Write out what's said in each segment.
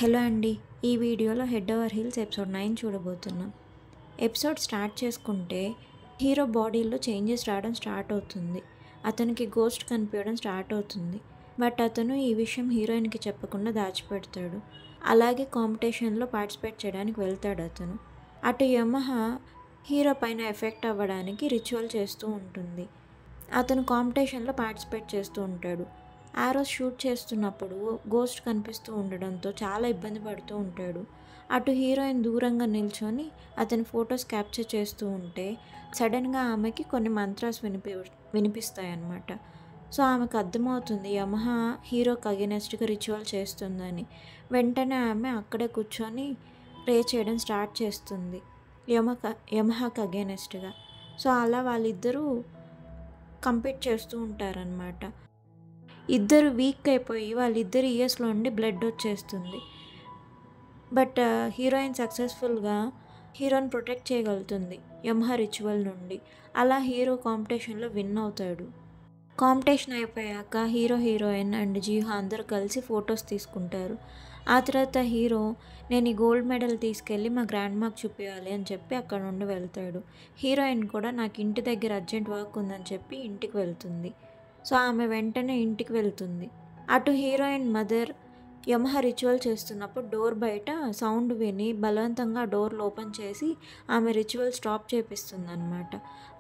Hello అండి. ఈ వీడియోలో 'హెడ్ ఓవర్ హీల్స్' ఎపిసోడ్ 9 చూడబోతున్నాం. ఎపిసోడ్ స్టార్ట్ చేసుకుంటే హీరో బాడీలో చేంజెస్ రావడం స్టార్ట్ అవుతుంది. అతనికి గోస్ట్ కనిపించడం స్టార్ట్ అవుతుంది. బట్ అతను ఈ విషయం హీరోయిన్కి చెప్పకుండా దాచిపెడతాడు. అలాగే కాంపిటీషన్లో పార్టిసిపేట్ చేయడానికి వెళ్తాడు అతను. అటు యమహ హీరో పైన ఎఫెక్ట్ అవ్వడానికి రిచువల్ చేస్తూ ఉంటుంది. అతను కాంపిటీషన్లో పార్టిసిపేట్ చేస్తూ ఉంటాడు. ఆ రోజు షూట్ చేస్తున్నప్పుడు గోస్ట్ కనిపిస్తూ ఉండడంతో చాలా ఇబ్బంది పడుతూ ఉంటాడు. అటు హీరోయిన్ దూరంగా నిల్చొని అతని ఫొటోస్ క్యాప్చర్ చేస్తూ ఉంటే సడన్గా ఆమెకి కొన్ని మంత్రాస్ వినిపిస్తాయన్నమాట. సో ఆమెకు అర్థమవుతుంది యమహ హీరోకి అగెనెస్ట్గా రిచువల్ చేస్తుందని. వెంటనే ఆమె అక్కడే కూర్చొని ప్రే చేయడం స్టార్ట్ చేస్తుంది యమహకి అగెనెస్ట్గా. సో అలా వాళ్ళిద్దరూ కంపీట్ చేస్తూ ఉంటారనమాట. ఇద్దరు వీక్ అయిపోయి వాళ్ళిద్దరి ఇయర్స్లో నుండి బ్లడ్ వచ్చేస్తుంది. బట్ హీరోయిన్ సక్సెస్ఫుల్గా హీరోని ప్రొటెక్ట్ చేయగలుగుతుంది యమహ రిచువల్ నుండి. అలా హీరో కాంపిటీషన్లో విన్ అవుతాడు. కాంపిటీషన్ అయిపోయాక హీరోయిన్ అండ్ జీహా అందరూ కలిసి ఫొటోస్ తీసుకుంటారు. ఆ తర్వాత హీరో నేను ఈ గోల్డ్ మెడల్ తీసుకెళ్ళి మా గ్రాండ్ మాకు చూపించాలి అని చెప్పి అక్కడ నుండి వెళ్తాడు. హీరోయిన్ కూడా నాకు ఇంటి దగ్గర అర్జెంట్ వర్క్ ఉందని చెప్పి ఇంటికి వెళ్తుంది. సో ఆమె వెంటనే ఇంటికి వెళ్తుంది. అటు హీరోయిన్ మదర్ యమహ రిచువల్ చేస్తున్నప్పుడు డోర్ బయట సౌండ్ విని బలవంతంగా డోర్లు ఓపెన్ చేసి ఆమె రిచువల్ స్టాప్ చేపిస్తుంది అనమాట.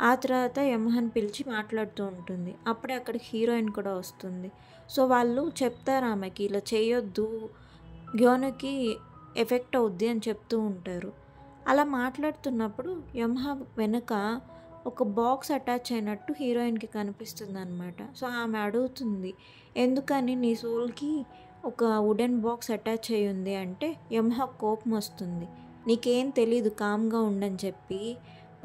ఆ తర్వాత యమహని పిలిచి మాట్లాడుతూ ఉంటుంది. అప్పుడే అక్కడికి హీరోయిన్ కూడా వస్తుంది. సో వాళ్ళు చెప్తారు ఆమెకి ఇలా చేయొద్దు, గ్యోనుకి ఎఫెక్ట్ అవుద్ది అని చెప్తూ ఉంటారు. అలా మాట్లాడుతున్నప్పుడు యమహ వెనక ఒక బాక్స్ అటాచ్ అయినట్టు హీరోయిన్కి కనిపిస్తుంది అనమాట. సో ఆమె అడుగుతుంది ఎందుకని నీ సోల్కి ఒక వుడెన్ బాక్స్ అటాచ్ అయ్యి ఉంది అంటే యమహ కోపం వస్తుంది. నీకేం తెలీదు, కామ్గా ఉండని చెప్పి.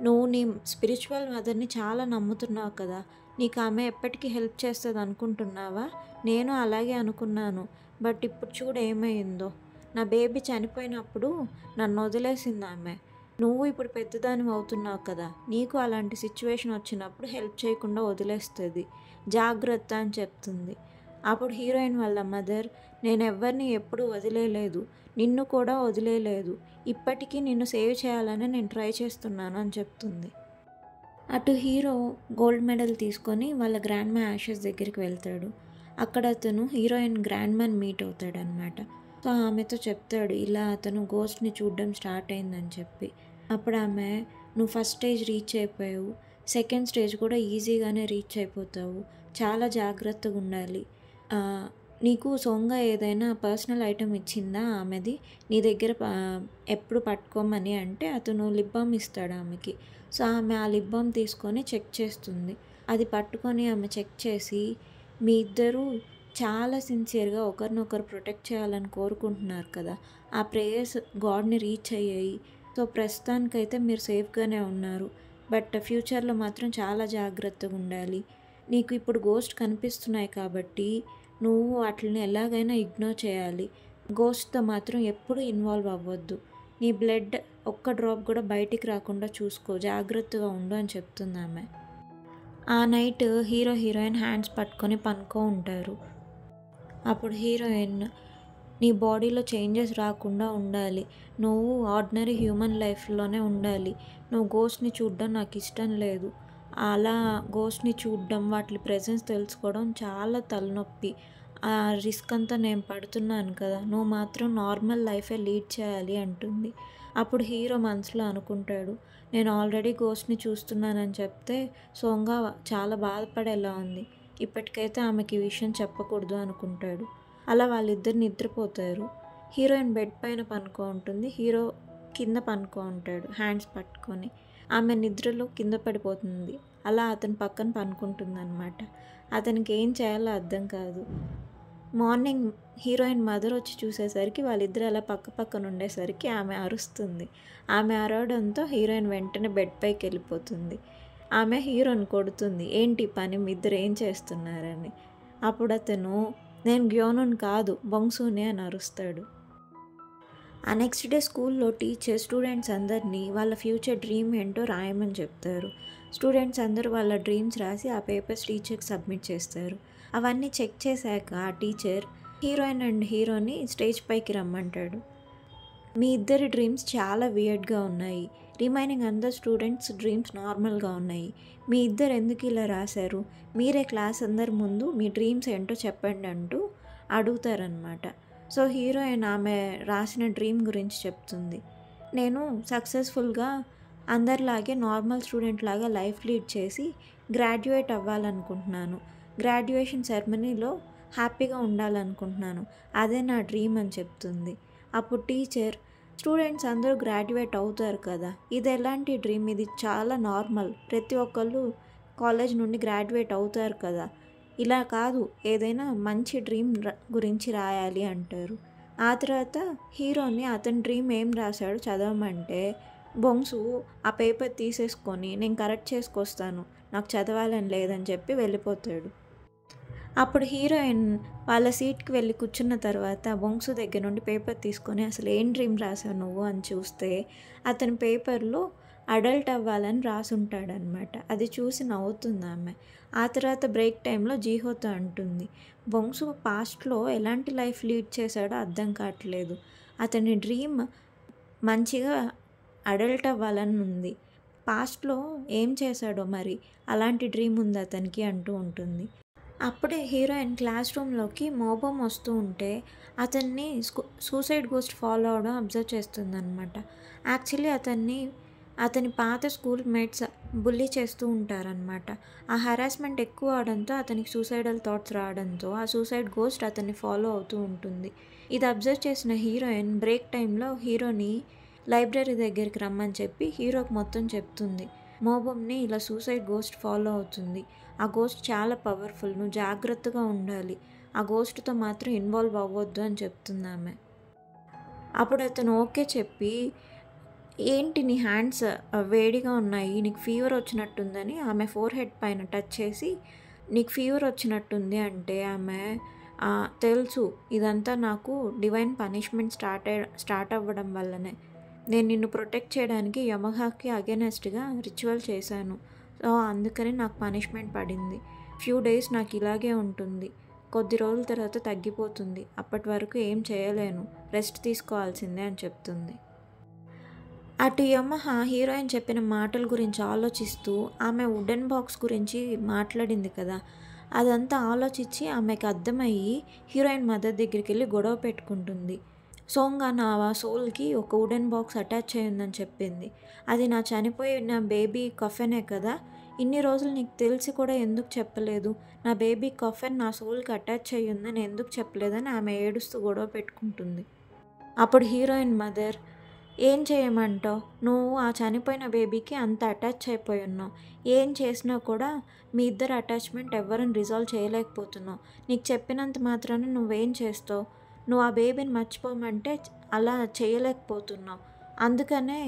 నువ్వు నీ స్పిరిచువల్ మదర్ని చాలా నమ్ముతున్నావు కదా, నీకు ఆమె ఎప్పటికీ హెల్ప్ చేస్తుంది అనుకుంటున్నావా? నేను అలాగే అనుకున్నాను. బట్ ఇప్పుడు చూడు ఏమైందో. నా బేబీ చనిపోయినప్పుడు నన్ను వదిలేసింది ఆమె. నువ్వు ఇప్పుడు పెద్దదానివి అవుతున్నావు కదా, నీకు అలాంటి సిచ్యువేషన్ వచ్చినప్పుడు హెల్ప్ చేయకుండా వదిలేస్తుంది, జాగ్రత్త అని చెప్తుంది. అప్పుడు హీరోయిన్ వాళ్ళ మదర్ నేను ఎవరిని ఎప్పుడు వదిలేయలేదు, నిన్ను కూడా వదిలేయలేదు, ఇప్పటికీ నిన్ను సేవ్ చేయాలని నేను ట్రై చేస్తున్నాను అని చెప్తుంది. అటు హీరో గోల్డ్ మెడల్ తీసుకొని వాళ్ళ గ్రాండ్ మా యాషెస్ దగ్గరికి వెళ్తాడు. అక్కడ అతను హీరోయిన్ గ్రాండ్ మ్యాన్ మీట్ అవుతాడు అనమాట. సో ఆమెతో చెప్తాడు ఇలా అతను గోస్ట్ని చూడడం స్టార్ట్ అయిందని చెప్పి. అప్పుడు ఆమె నువ్వు ఫస్ట్ స్టేజ్ రీచ్ అయిపోయావు, సెకండ్ స్టేజ్ కూడా ఈజీగానే రీచ్ అయిపోతావు, చాలా జాగ్రత్తగా ఉండాలి. నీకు సొంగ ఏదైనా పర్సనల్ ఐటమ్ ఇచ్చిందా ఆమెది నీ దగ్గర ఎప్పుడు పట్టుకోమని అంటే అతను లిప్ బామ్ ఇస్తాడు ఆమెకి. సో ఆమె ఆ లిప్ బామ్ తీసుకొని చెక్ చేస్తుంది. అది పట్టుకొని ఆమె చెక్ చేసి మీ ఇద్దరూ చాలా సిన్సియర్గా ఒకరినొకరు ప్రొటెక్ట్ చేయాలని కోరుకుంటున్నారు కదా, ఆ ప్రేయర్స్ గాడ్ని రీచ్ అయ్యాయి. సో ప్రస్తుతానికైతే మీరు సేఫ్గానే ఉన్నారు, బట్ ఫ్యూచర్లో మాత్రం చాలా జాగ్రత్తగా ఉండాలి. నీకు ఇప్పుడు గోస్ట్ కనిపిస్తున్నాయి కాబట్టి నువ్వు వాటిని ఎలాగైనా ఇగ్నోర్ చేయాలి. గోస్ట్తో మాత్రం ఎప్పుడు ఇన్వాల్వ్ అవ్వద్దు. నీ బ్లడ్ ఒక్క డ్రాప్ కూడా బయటికి రాకుండా చూసుకో, జాగ్రత్తగా ఉండు అని చెప్తుంది ఆమె. ఆ నైట్ హీరోయిన్ హ్యాండ్స్ పట్టుకొని పనుకో ఉంటారు. అప్పుడు హీరోయిన్ నీ బాడీలో చేంజెస్ రాకుండా ఉండాలి, నువ్వు ఆర్డినరీ హ్యూమన్ లైఫ్లోనే ఉండాలి, నువ్వు గోస్ట్ని చూడడం నాకు ఇష్టం లేదు. అలా గోస్ట్ని చూడడం వాటి ప్రెజెన్స్ తెలుసుకోవడం చాలా తలనొప్పి. ఆ రిస్క్ అంతా నేను పడుతున్నాను కదా, నువ్వు మాత్రం నార్మల్ లైఫే లీడ్ చేయాలి అంటుంది. అప్పుడు హీరో మనసులో అనుకుంటాడు నేను ఆల్రెడీ గోస్ట్ని చూస్తున్నానని చెప్తే సోంగా చాలా బాధపడేలా ఉంది, ఇప్పటికైతే ఆమెకి ఈ విషయం చెప్పకూడదు అనుకుంటాడు. అలా వాళ్ళిద్దరు నిద్రపోతారు. హీరోయిన్ బెడ్ పైన పనుకో ఉంటుంది, హీరో కింద పనుకో ఉంటాడు హ్యాండ్స్ పట్టుకొని. ఆమె నిద్రలో కింద పడిపోతుంది. అలా అతని పక్కన పనుకుంటుంది అనమాట. అతనికి ఏం చేయాలో అర్థం కాదు. మార్నింగ్ హీరోయిన్ మదర్ వచ్చి చూసేసరికి వాళ్ళిద్దరు అలా పక్క పక్కన ఉండేసరికి ఆమె అరుస్తుంది. ఆమె అరవడంతో హీరోయిన్ వెంటనే బెడ్ పైకి వెళ్ళిపోతుంది. ఆమె హీరోని కొడుతుంది ఏంటి పని, మీ ఇద్దరు ఏం చేస్తున్నారని. అప్పుడు అతను నేను గ్యోనుని కాదు బొంగ్సూని అని అరుస్తాడు. ఆ నెక్స్ట్ డే స్కూల్లో టీచర్ స్టూడెంట్స్ అందరినీ వాళ్ళ ఫ్యూచర్ డ్రీమ్ ఏంటో రాయమని చెప్తారు. స్టూడెంట్స్ అందరూ వాళ్ళ డ్రీమ్స్ రాసి ఆ పేపర్స్ టీచర్కి సబ్మిట్ చేస్తారు. అవన్నీ చెక్ చేశాక ఆ టీచర్ హీరోయిన్ అండ్ హీరోని స్టేజ్ పైకి రమ్మంటాడు. మీ ఇద్దరి డ్రీమ్స్ చాలా వియర్డ్గా ఉన్నాయి, రిమైనింగ్ అందరు స్టూడెంట్స్ డ్రీమ్స్ నార్మల్గా ఉన్నాయి, మీ ఇద్దరు ఎందుకు ఇలా రాశారు, మీరే క్లాస్ అందరి ముందు మీ డ్రీమ్స్ ఏంటో చెప్పండి అంటూ అడుగుతారనమాట. సో హీరోయిన్ ఆమె రాసిన డ్రీమ్ గురించి చెప్తుంది. నేను సక్సెస్ఫుల్గా అందరిలాగే నార్మల్ స్టూడెంట్ లాగా లైఫ్ లీడ్ చేసి గ్రాడ్యుయేట్ అవ్వాలనుకుంటున్నాను, గ్రాడ్యుయేషన్ సెరమనీలో హ్యాపీగా ఉండాలనుకుంటున్నాను, అదే నా డ్రీమ్ అని చెప్తుంది. అప్పుడు టీచర్, స్టూడెంట్స్ అందరూ గ్రాడ్యుయేట్ అవుతారు కదా, ఇది ఎలాంటి డ్రీమ్, ఇది చాలా నార్మల్, ప్రతి ఒక్కళ్ళు కాలేజ్ నుండి గ్రాడ్యుయేట్ అవుతారు కదా, ఇలా కాదు, ఏదైనా మంచి డ్రీమ్ గురించి రాయాలి అంటారు. ఆ తర్వాత హీరోని అతని డ్రీమ్ ఏం రాశాడో చదవమంటే బొంసు ఆ పేపర్ తీసేసుకొని నేను కరెక్ట్ చేసుకొస్తాను, నాకు చదవాలని లేదని చెప్పి వెళ్ళిపోతాడు. అప్పుడు హీరోయిన్ వాళ్ళ సీట్కి వెళ్ళి కూర్చున్న తర్వాత బొంసు దగ్గర నుండి పేపర్ తీసుకొని అసలు ఏం డ్రీమ్ రాసావు నువ్వు అని చూస్తే అతని పేపర్లో అడల్ట్ అవ్వాలని రాసుంటాడనమాట. అది చూసి నవ్వుతుంది ఆమె. ఆ తర్వాత బ్రేక్ టైంలో జీహోతో అంటుంది, బొంసు పాస్ట్లో ఎలాంటి లైఫ్ లీడ్ చేశాడో అర్థం కావట్లేదు, అతని డ్రీమ్ మంచిగా అడల్ట్ అవ్వాలని ఉంది, పాస్ట్లో ఏం చేశాడో మరి అలాంటి డ్రీమ్ ఉంది అతనికి అంటూ ఉంటుంది. అప్పుడే హీరోయిన్ క్లాస్ రూమ్లోకి మోబం వస్తూ ఉంటే అతన్ని సూసైడ్ గోస్ట్ ఫాలో అవడం అబ్జర్వ్ చేస్తుందన్నమాట. యాక్చువల్లీ అతని పాత స్కూల్ మేట్స్ బుల్లీ చేస్తూ ఉంటారనమాట. ఆ హరాస్మెంట్ ఎక్కువ అవడంతో అతనికి సూసైడల్ థాట్స్ రావడంతో ఆ సూసైడ్ గోస్ట్ అతన్ని ఫాలో అవుతూ ఉంటుంది. ఇది అబ్జర్వ్ చేసిన హీరోయిన్ బ్రేక్ టైంలో హీరోని లైబ్రరీ దగ్గరికి రమ్మని చెప్పి హీరోకి మొత్తం చెప్తుంది. మోబంని ఇలా సూసైడ్ గోస్ట్ ఫాలో అవుతుంది, ఆ గోస్ట్ చాలా పవర్ఫుల్, నువ్వు జాగ్రత్తగా ఉండాలి, ఆ గోస్ట్తో మాత్రం ఇన్వాల్వ్ అవ్వద్దు అని చెప్తుంది ఆమె. అప్పుడు అతను ఓకే చెప్పి, ఏంటి నీ హ్యాండ్స్ వేడిగా ఉన్నాయి, నీకు ఫీవర్ వచ్చినట్టుందని ఆమె ఫోర్ హెడ్ పైన టచ్ చేసి నీకు ఫీవర్ వచ్చినట్టుంది అంటే ఆమె తెలుసు ఇదంతా నాకు డివైన్ పనిష్మెంట్ స్టార్ట్ అవ్వడం వల్లనే, నేను నిన్ను ప్రొటెక్ట్ చేయడానికి యమహాకి అగెనెస్ట్గా రిచువల్ చేశాను, సో అందుకని నాకు పనిష్మెంట్ పడింది, ఫ్యూ డేస్ నాకు ఇలాగే ఉంటుంది, కొద్ది రోజుల తర్వాత తగ్గిపోతుంది, అప్పటి వరకు ఏం చేయలేను, రెస్ట్ తీసుకోవాల్సిందే అని చెప్తుంది. అటు యమహ హీరోయిన్ చెప్పిన మాటల గురించి ఆలోచిస్తూ ఆమె వుడెన్ బాక్స్ గురించి మాట్లాడింది కదా, అదంతా ఆలోచించి ఆమెకు అర్థమయ్యి హీరోయిన్ మదర్ దగ్గరికి వెళ్ళి గొడవ పెట్టుకుంటుంది. సోంగా నా సోల్కి ఒక వుడెన్ బాక్స్ అటాచ్ అయి ఉందని చెప్పింది, అది నా చనిపోయిన బేబీ కఫెనే కదా, ఇన్ని రోజులు నీకు తెలిసి కూడా ఎందుకు చెప్పలేదు, నా బేబీ కఫెన్ నా సోల్కి అటాచ్ అయ్యి ఉందని ఎందుకు చెప్పలేదని ఆమె ఏడుస్తూ గొడవ పెట్టుకుంటుంది. అప్పుడు హీరోయిన్ మదర్, ఏం చేయమంటావు, నువ్వు ఆ చనిపోయిన బేబీకి అంత అటాచ్ అయిపోయి ఉన్నావు, ఏం చేసినా కూడా మీ ఇద్దరు అటాచ్మెంట్ ఎవరిని రిజాల్వ్ చేయలేకపోతున్నావు, నీకు చెప్పినంత మాత్రాన నువ్వేం చేస్తావు, నువ్వు ఆ బేబీని మర్చిపోమంటే అలా చేయలేకపోతున్నావు, అందుకనే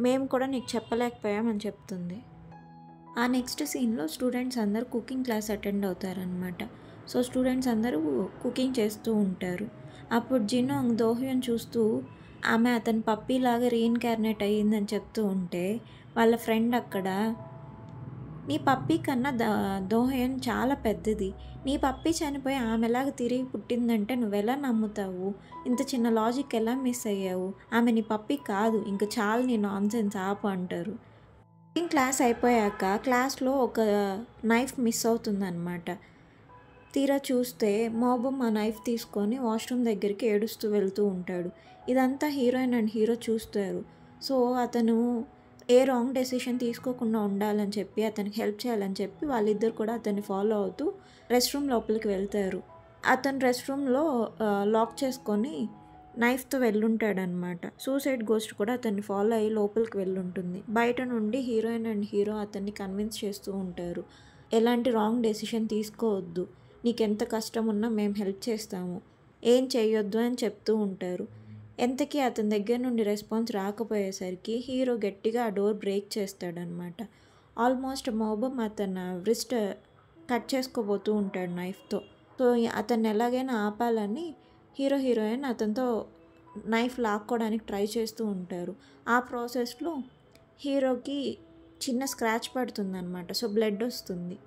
మేము కూడా నీకు చెప్పలేకపోయామని చెప్తుంది. ఆ నెక్స్ట్ సీన్లో స్టూడెంట్స్ అందరూ కుకింగ్ క్లాస్ అటెండ్ అవుతారనమాట. సో స్టూడెంట్స్ అందరూ కుకింగ్ చేస్తూ ఉంటారు. అప్పుడు జినోంగ్ దోహ్యూన్ చూస్తూ ఆమె అతని పప్పీలాగా రీఇన్కార్నేట్ అయ్యిందని చెప్తూ ఉంటే వాళ్ళ ఫ్రెండ్ అక్కడ, నీ పప్పీ కన్నా దోహ్యూన్ చాలా పెద్దది, నీ పప్పీ చనిపోయి ఆమెలాగా తిరిగి పుట్టిందంటే నువ్వెలా నమ్ముతావు, ఇంత చిన్న లాజిక్ ఎలా మిస్ అయ్యావు, ఆమె నీ పప్పీ కాదు, ఇంక చాలు నీ నాన్సెన్స్ ఆపు అంటారు. కుకింగ్ క్లాస్ అయిపోయాక క్లాస్లో ఒక నైఫ్ మిస్ అవుతుందన్నమాట. తీరా చూస్తే మోబం ఆ నైఫ్ తీసుకొని వాష్రూమ్ దగ్గరికి ఏడుస్తూ వెళ్తూ ఉంటాడు. ఇదంతా హీరోయిన్ అండ్ హీరో చూస్తారు. సో అతను ఏ రాంగ్ డెసిషన్ తీసుకోకుండా ఉండాలని చెప్పి అతనికి హెల్ప్ చేయాలని చెప్పి వాళ్ళిద్దరు కూడా అతన్ని ఫాలో అవుతూ రెస్ట్ రూమ్ లోపలికి వెళ్తారు. అతను రెస్ట్ రూమ్లో లాక్ చేసుకొని నైఫ్తో వెళ్ళుంటాడనమాట. సూసైడ్ గోస్ట్ కూడా అతన్ని ఫాలో అయ్యి లోపలికి వెళ్ళుంటుంది. బయట నుండి హీరోయిన్ అండ్ హీరో అతన్ని కన్విన్స్ చేస్తూ ఉంటారు, ఎలాంటి రాంగ్ డెసిషన్ తీసుకోవద్దు, నీకెంత కష్టం ఉన్నా మేము హెల్ప్ చేస్తాము, ఏం చేయొద్దు అని చెప్తూ ఉంటారు. ఎంతకీ అతని దగ్గర నుండి రెస్పాన్స్ రాకపోయేసరికి హీరో గట్టిగా ఆ డోర్ బ్రేక్ చేస్తాడనమాట. ఆల్మోస్ట్ మోబం అతను వ్రిస్ట్ కట్ చేసుకోబోతూ ఉంటాడు నైఫ్తో. సో అతన్ని ఎలాగైనా ఆపాలని హీరోయిన్ అతనితో నైఫ్ లాక్కోవడానికి ట్రై చేస్తూ ఉంటారు. ఆ ప్రాసెస్లో హీరోకి చిన్న స్క్రాచ్ పడుతుందన్నమాట. సో బ్లడ్ వస్తుంది.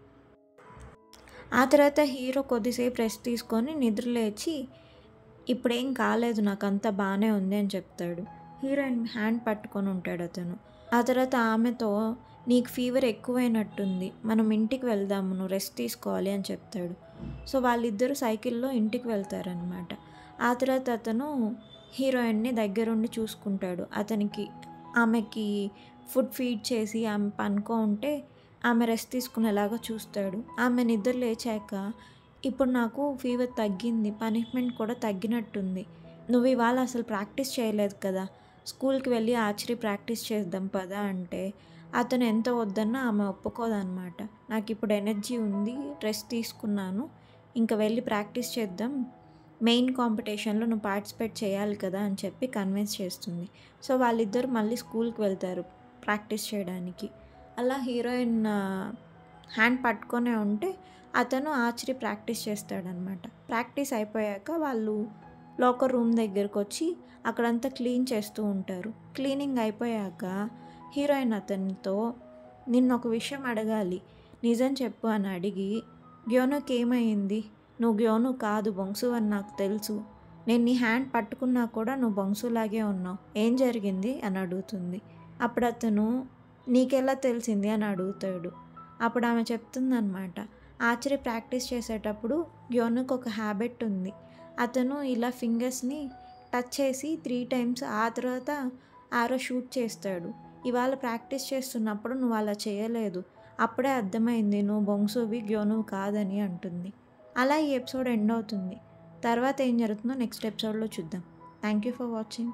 ఆ తర్వాత హీరో కొద్దిసేపు రెస్ట్ తీసుకొని నిద్ర లేచి ఇప్పుడేం కాలేదు, నాకు అంతా బాగానే ఉంది అని చెప్తాడు. హీరోయిన్ హ్యాండ్ పట్టుకొని ఉంటాడు అతను. ఆ తర్వాత ఆమెతో నీకు ఫీవర్ ఎక్కువైనట్టుంది, మనం ఇంటికి వెళ్దాము, నువ్వు రెస్ట్ తీసుకోవాలి అని చెప్తాడు. సో వాళ్ళిద్దరూ సైకిల్లో ఇంటికి వెళ్తారనమాట. ఆ తర్వాత అతను హీరోయిన్ని దగ్గరుండి చూసుకుంటాడు. ఆమెకి ఫుడ్ ఫీడ్ చేసి ఆమె పనుకో ఉంటే ఆమె రెస్ట్ తీసుకునేలాగా చూస్తాడు. ఆమె నిద్ర లేచాక ఇప్పుడు నాకు ఫీవర్ తగ్గింది, పనిష్మెంట్ కూడా తగ్గినట్టుంది, నువ్వు ఇవాళ అసలు ప్రాక్టీస్ చేయలేదు కదా, స్కూల్కి వెళ్ళి ఆర్చరీ ప్రాక్టీస్ చేద్దాం పదా అంటే అతను ఎంత వద్దన్నా ఆమె ఒప్పుకోదన్నమాట. నాకు ఇప్పుడు ఎనర్జీ ఉంది, రెస్ట్ తీసుకున్నాను, ఇంకా వెళ్ళి ప్రాక్టీస్ చేద్దాం, మెయిన్ కాంపిటీషన్లో నువ్వు పార్టిసిపేట్ చేయాలి కదా అని చెప్పి కన్విన్స్ చేస్తుంది. సో వాళ్ళిద్దరు మళ్ళీ స్కూల్కి వెళ్తారు ప్రాక్టీస్ చేయడానికి. అలా హీరోయిన్ హ్యాండ్ పట్టుకొనే ఉంటే అతను ఆర్చరీ ప్రాక్టీస్ చేస్తాడనమాట. ప్రాక్టీస్ అయిపోయాక వాళ్ళు లాకర్ రూమ్ దగ్గరకు వచ్చి అక్కడంతా క్లీన్ చేస్తూ ఉంటారు. క్లీనింగ్ అయిపోయాక హీరోయిన్ అతనితో నిన్ను ఒక విషయం అడగాలి, నిజం చెప్పు అని అడిగి, గ్యోనుకి ఏమైంది, నువ్వు గ్యోను కాదు బొంగ్సు అని నాకు తెలుసు, నేను నీ హ్యాండ్ పట్టుకున్నా కూడా నువ్వు బొంగ్సులాగే ఉన్నావు, ఏం జరిగింది అని అడుగుతుంది. అప్పుడు అతను నీకెలా తెలిసింది అని అడుగుతాడు. అప్పుడు ఆమె చెప్తుందనమాట, ఆర్చరీ ప్రాక్టీస్ చేసేటప్పుడు గ్యోనుకి ఒక హ్యాబిట్ ఉంది, అతను ఇలా ఫింగర్స్ని టచ్ చేసి 3 times ఆ తర్వాత ఆరో షూట్ చేస్తాడు, ఇవాళ ప్రాక్టీస్ చేస్తున్నప్పుడు నువ్వు అలా చేయలేదు, అప్పుడే అర్థమైంది నువ్వు బొంగ్సువి గ్యోనువి కాదని అంటుంది. అలా ఈ ఎపిసోడ్ ఎండ్ అవుతుంది. తర్వాత ఏం జరుగుతుందో నెక్స్ట్ ఎపిసోడ్లో చూద్దాం. Thank you for watching.